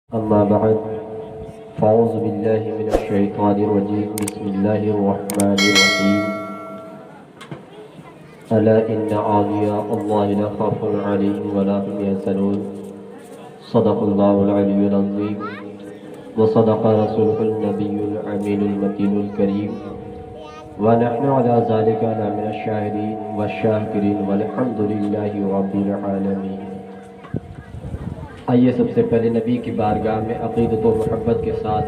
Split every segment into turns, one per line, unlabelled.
أما بعد فأعوذ بالله من الشيطان الرجيم بسم الله الرحمن الرحيم ألا إن أولياء الله لا خوف عليهم ولا هم يحزنون صدق الله العلي العظيم وصدق رسوله النبي الأمين المتين الكريم ونحن على ذلك من الشاهدين والشاكرين والحمد لله رب العالمين۔ آئیے سب سے پہلے نبی کی بارگاہ میں عقیدت و محبت کے ساتھ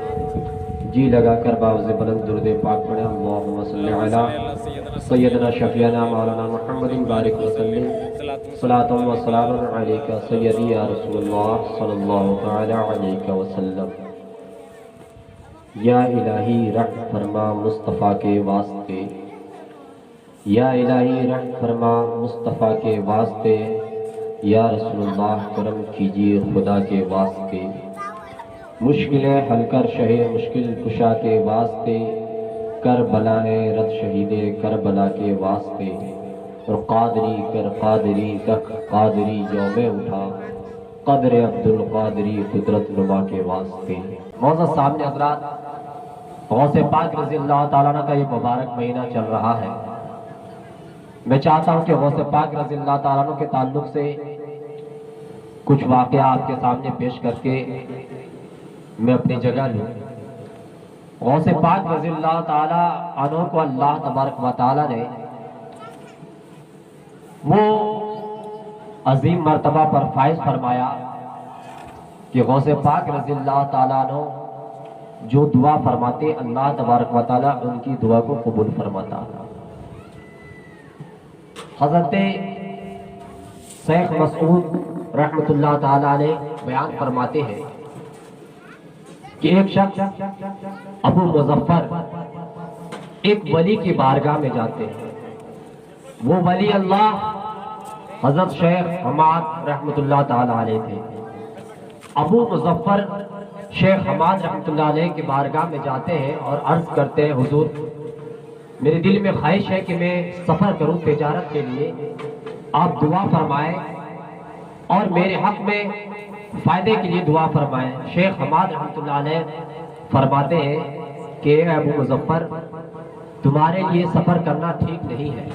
جی لگا کر باوز بلند درود پاک پڑھیں۔ اللہم صلی علی سیدنا شفیعنا مولانا محمد بارک وسلم صلاۃ و سلام علیکہ سیدی یا رسول اللہ صلی اللہ تعالی علیہ وسلم۔ یا الہی رحم فرما مصطفیٰ کے واسطے، یا الہی رحم فرما مصطفیٰ کے واسطے، یا رسول اللہ کرم کیجیے خدا کے واسطے، مشکلیں حل کر شہ مشکل کشا کے واسطے، کربلائے رد شہید کربلا کے واسطے، اور قادری کر قادری تک قادری یوم اٹھا قدر عبد القادری قدرت نما کے واسطے۔ معزز سامنے حضرات، غوث پاک رضی اللہ تعالیٰ عنہ کا یہ مبارک مہینہ چل رہا ہے۔ میں چاہتا ہوں کہ غوث پاک رضی اللہ تعالیٰ عنہ کے تعلق سے کچھ واقعہ آپ کے سامنے پیش کر کے میں اپنی جگہ لوں۔ غوث پاک رضی اللہ تعالیٰ عنہ کو اللہ تبارک و تعالیٰ نے وہ عظیم مرتبہ پر فائز فرمایا کہ غوث پاک رضی اللہ تعالیٰ عنہ جو دعا فرماتے اللہ تبارک و تعالیٰ ان کی دعا کو قبول فرماتا۔ حضرت شیخ مسعود رحمۃ اللہ تعالیٰ علیہ بیان فرماتے ہیں کہ ایک شخص ابو مظفر ایک ولی کی بارگاہ میں جاتے ہیں۔ وہ ولی اللہ حضرت شیخ حماد رحمۃ اللہ تعالیٰ علیہ تھے۔ ابو مظفر شیخ حماد رحمۃ اللہ علیہ کی بارگاہ میں جاتے ہیں اور عرض کرتے ہیں، حضور میرے دل میں خواہش ہے کہ میں سفر کروں تجارت کے لیے، آپ دعا فرمائیں اور میرے حق میں فائدے کے لیے دعا فرمائیں۔ شیخ حماد رحمۃ اللہ علیہ فرماتے ہیں کہ اے ابو مظفر، تمہارے لیے سفر کرنا ٹھیک نہیں ہے۔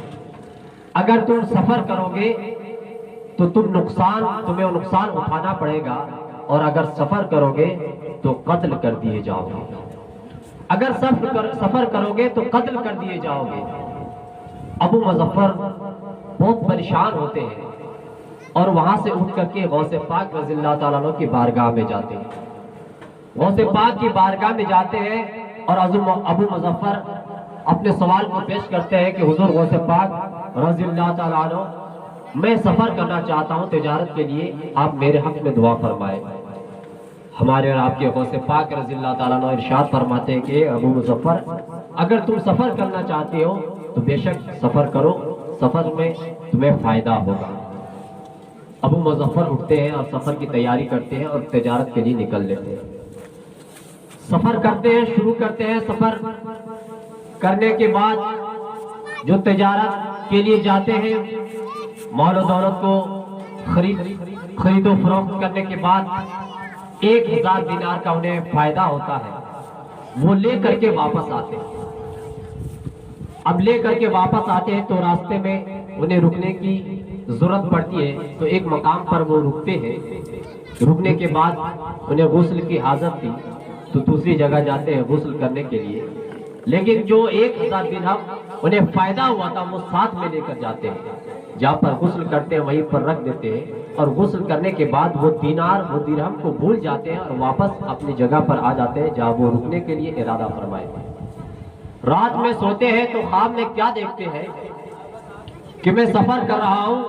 اگر تم سفر کرو گے تو تمہیں نقصان اٹھانا پڑے گا، اور اگر سفر کرو گے تو قتل کر دیے جاؤ گے۔ اگر سفر کرو گے تو قتل کر دیے جاؤ گے۔ ابو مظفر بہت پریشان ہوتے ہیں اور وہاں سے اٹھ کر کے غوث پاک رضی اللہ تعالیٰ عنہ کی بارگاہ میں جاتے ہیں۔ غوث پاک کی بارگاہ میں جاتے ہیں اور ابو مظفر اپنے سوال کو پیش کرتے ہیں کہ حضور غوث پاک رضی اللہ تعالیٰ عنہ، میں سفر کرنا چاہتا ہوں تجارت کے لیے، آپ میرے حق میں دعا فرمائیں۔ ہمارے اور آپ کے غوث پاک رضی اللہ تعالیٰ عنہ ارشاد فرماتے ہیں کہ ابو مظفر، اگر تم سفر کرنا چاہتے ہو تو بے شک سفر کرو، سفر میں تمہیں فائدہ ہوگا۔ ابو مظفر اٹھتے ہیں اور سفر کی تیاری کرتے ہیں اور تجارت کے لیے نکل لیتے ہیں۔ سفر کرتے ہیں، شروع کرتے ہیں۔ سفر کرنے کے بعد جو تجارت کے لیے جاتے ہیں، مال و دولت کو خرید و فروخت کرنے کے بعد 1000 دینار کا انہیں فائدہ ہوتا ہے، وہ لے کر کے واپس آتے ہیں۔ اب لے کر کے واپس آتے ہیں تو راستے میں انہیں رکنے کی ضرورت پڑتی ہے، تو ایک مقام پر وہ رکتے ہیں۔ رکنے کے بعد انہیں غسل کی حاجت تھی تو دوسری جگہ جاتے ہیں غسل کرنے کے لیے، لیکن جو 1000 درہم انہیں فائدہ ہوا تھا وہ ساتھ میں لے کر جاتے ہیں۔ جہاں پر غسل کرتے ہیں وہیں پر رکھ دیتے ہیں، اور غسل کرنے کے بعد وہ دینار وہ درہم کو بھول جاتے ہیں اور واپس اپنی جگہ پر آ جاتے ہیں جہاں وہ رکنے کے لیے ارادہ فرمائے۔ رات میں سوتے ہیں تو خواب میں کیا دیکھتے ہیں کہ میں سفر کر رہا ہوں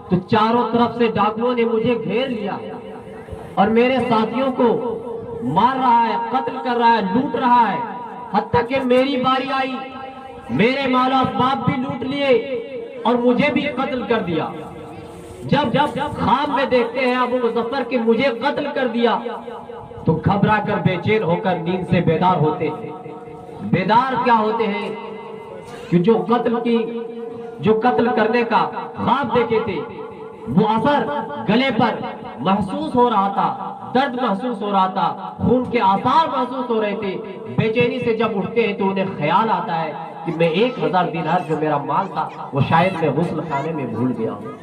تو چاروں طرف سے ڈاکوؤں نے مجھے گھیر لیا اور میرے ساتھیوں کو مار رہا ہے، قتل کر رہا ہے، لوٹ رہا ہے، حتیٰ کہ میری باری آئی، میرے مال و اسباب بھی لوٹ لیے اور مجھے بھی قتل کر دیا۔ جب خواب میں دیکھتے ہیں ابو مظفر کہ مجھے قتل کر دیا تو گھبرا کر بے چین ہو کر نیند سے بیدار ہوتے ہیں۔ بیدار کیا ہوتے ہیں کہ جو قتل کرنے کا خواب دیکھے تھے وہ اثر گلے پر محسوس ہو رہا تھا، درد محسوس ہو رہا تھا، خون کے آثار محسوس ہو رہے تھے. بے چینی سے جب اٹھتے ہیں تو انہیں خیال آتا ہے کہ میں 1000 دینار جو میرا مال تھا وہ شاید میں غسل خانے میں بھول گیا ہوں.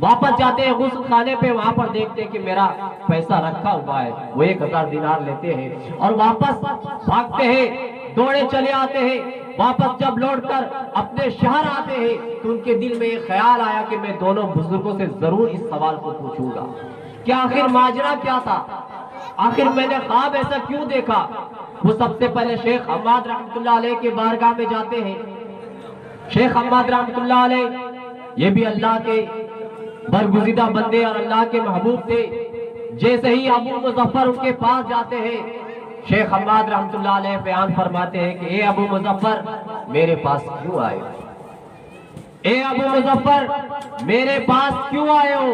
واپس جاتے ہیں غسل خانے پہ، وہاں پر دیکھتے ہیں کہ میرا پیسہ رکھا ہوا ہے. وہ 1000 دینار لیتے ہیں اور واپس بھاگتے ہیں، دوڑے چلے آتے ہیں. واپس جب لوٹ کر اپنے شہر آتے ہیں تو ان کے دل میں یہ خیال آیا کہ میں دونوں بزرگوں سے ضرور اس سوال کو پوچھوں گا کہ آخر ماجرا کیا تھا، آخر میں نے خواب ایسا کیوں دیکھا. وہ سب سے پہلے شیخ حماد رحمت اللہ علیہ کے بارگاہ میں جاتے ہیں. شیخ حماد رحمت اللہ علیہ یہ بھی اللہ کے برگزیدہ بندے اور اللہ کے محبوب تھے. جیسے ہی ابو مظفر ان کے پاس جاتے ہیں، شیخ حماد رحمت اللہ علیہ بیان فرماتے ہیں کہ اے ابو مظفر میرے پاس کیوں آئے ہو؟ اے ابو مظفر میرے پاس کیوں آئے ہو؟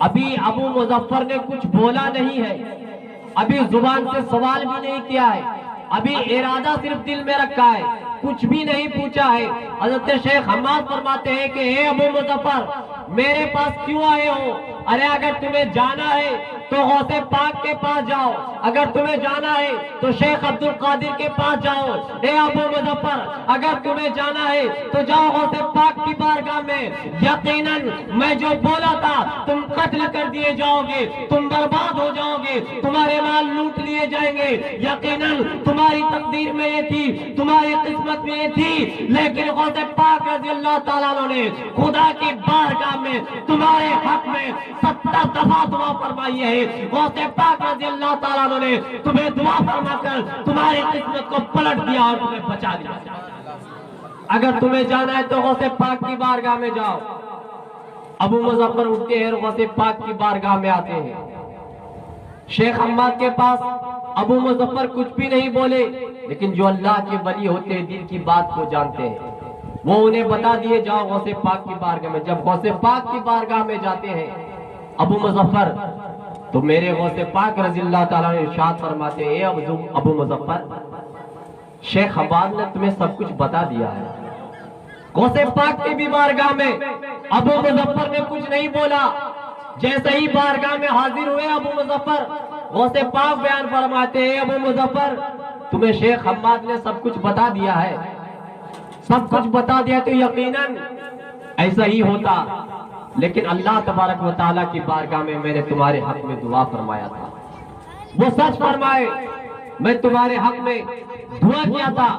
ابھی ابو مظفر نے کچھ بولا نہیں ہے، ابھی زبان سے سوال بھی نہیں کیا ہے، ابھی ارادہ صرف دل میں رکھا ہے، کچھ بھی نہیں پوچھا ہے. حضرت شیخ حماد فرماتے ہیں کہ اے ابو مظفر میرے پاس کیوں آئے ہو؟ ارے اگر تمہیں جانا ہے تو غوث پاک کے پاس جاؤ، اگر تمہیں جانا ہے تو شیخ عبد القادر کے پاس جاؤ. اے ابو مظفر اگر تمہیں جانا ہے تو جاؤ غوث پاک کی بارگاہ میں. یقیناً میں جو بولا تھا تم قتل کر دیے جاؤ گے، تم برباد ہو جاؤ گے، تمہارے مال لوٹ لیے جائیں گے. یقیناً تمہاری تقدیر میں یہ تھی، تمہاری قسمت میں یہ تھی، لیکن غوث پاک رضی اللہ تعالیٰ عنہ نے خدا کی بارگاہ میں تمہارے حق میں 70 دفعہ دعا فرمائی ہے. غوث پاک رضی اللہ تعالیٰ عنہ نے تمہیں دعا فرما کر تمہاری قسمت کو پلٹ دیا اور تمہیں بچا دیا. اگر تمہیں جانا ہے تو غوث پاک کی بارگاہ میں جاؤ. ابو مظفر اٹھتے ہیں اور غوث پاک کی بارگاہ میں آتے ہیں. شیخ حماد کے پاس ابو مظفر کچھ بھی نہیں بولے، لیکن جو اللہ کے ولی ہوتے ہیں دل کی بات کو جانتے ہیں، وہ انہیں بتا دیے جاؤ غوث پاک کی بارگاہ میں. جب غوث پاک کی بارگاہ میں جاتے ہیں ابو مظفر تو میرے غوث پاک رضی اللہ تعالیٰ نے ارشاد فرماتے ہیں اے ابو مظفر شیخ حماد نے تمہیں سب کچھ بتا دیا ہے. غوث پاک کی بھی بارگاہ میں ابو مظفر نے کچھ نہیں بولا. جیسے ہی بارگاہ میں حاضر ہوئے ابو مظفر، غوث پاک بیان فرماتے ہیں ابو مظفر تمہیں شیخ حماد نے سب کچھ بتا دیا ہے. سب کچھ بتا دیا تو یقیناً ایسا ہی ہوتا، لیکن اللہ تبارک و تعالیٰ کی بارگاہ میں میں نے تمہارے حق میں دعا فرمایا تھا، وہ سچ فرمائے. میں تمہارے حق میں دعا کیا تھا